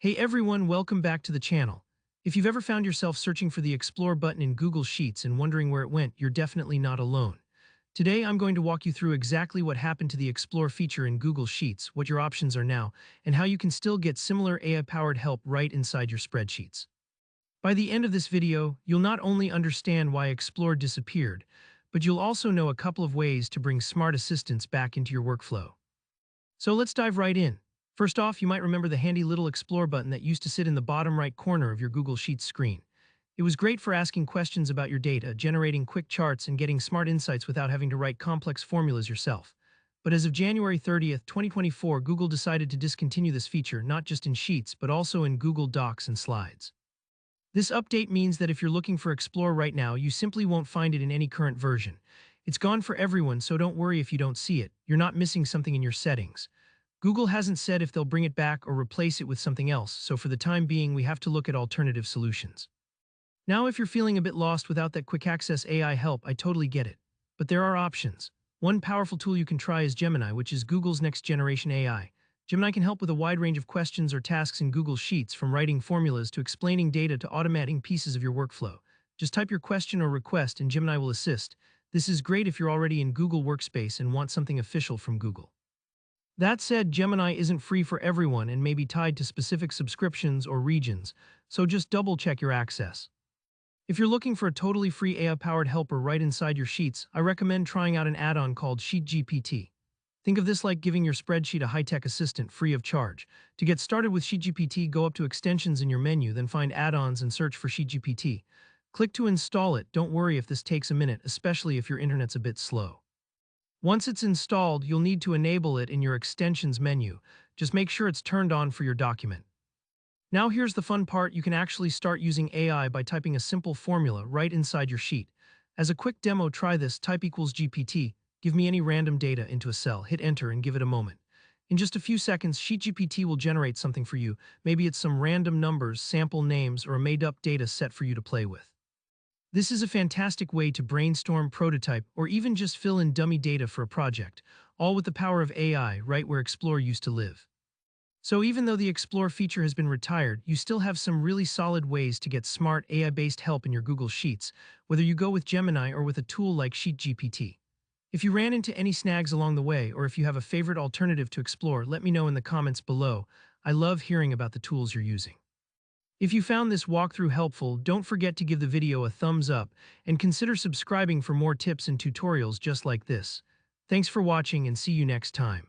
Hey everyone, welcome back to the channel. If you've ever found yourself searching for the Explore button in Google Sheets and wondering where it went, you're definitely not alone. Today, I'm going to walk you through exactly what happened to the Explore feature in Google Sheets, what your options are now, and how you can still get similar AI-powered help right inside your spreadsheets. By the end of this video, you'll not only understand why Explore disappeared, but you'll also know a couple of ways to bring smart assistants back into your workflow. So let's dive right in. First off, you might remember the handy little Explore button that used to sit in the bottom right corner of your Google Sheets screen. It was great for asking questions about your data, generating quick charts, and getting smart insights without having to write complex formulas yourself. But as of January 30th, 2024, Google decided to discontinue this feature not just in Sheets, but also in Google Docs and Slides. This update means that if you're looking for Explore right now, you simply won't find it in any current version. It's gone for everyone, so don't worry if you don't see it. You're not missing something in your settings. Google hasn't said if they'll bring it back or replace it with something else, so for the time being, we have to look at alternative solutions. Now, if you're feeling a bit lost without that quick access AI help, I totally get it. But there are options. One powerful tool you can try is Gemini, which is Google's next generation AI. Gemini can help with a wide range of questions or tasks in Google Sheets, from writing formulas to explaining data to automating pieces of your workflow. Just type your question or request and Gemini will assist. This is great if you're already in Google Workspace and want something official from Google. That said, Gemini isn't free for everyone and may be tied to specific subscriptions or regions, so just double-check your access. If you're looking for a totally free AI-powered helper right inside your Sheets, I recommend trying out an add-on called SheetGPT. Think of this like giving your spreadsheet a high-tech assistant free of charge. To get started with SheetGPT, go up to Extensions in your menu, then find Add-ons and search for SheetGPT. Click to install it. Don't worry if this takes a minute, especially if your internet's a bit slow. Once it's installed, you'll need to enable it in your Extensions menu. Just make sure it's turned on for your document. Now here's the fun part. You can actually start using AI by typing a simple formula right inside your sheet. As a quick demo, try this. Type equals GPT, give me any random data into a cell, hit enter and give it a moment. In just a few seconds, SheetGPT will generate something for you. Maybe it's some random numbers, sample names, or a made-up data set for you to play with. This is a fantastic way to brainstorm, prototype, or even just fill in dummy data for a project, all with the power of AI right where Explore used to live. So even though the Explore feature has been retired, you still have some really solid ways to get smart AI-based help in your Google Sheets, whether you go with Gemini or with a tool like SheetGPT. If you ran into any snags along the way, or if you have a favorite alternative to Explore, let me know in the comments below. I love hearing about the tools you're using. If you found this walkthrough helpful, don't forget to give the video a thumbs up and consider subscribing for more tips and tutorials just like this. Thanks for watching and see you next time.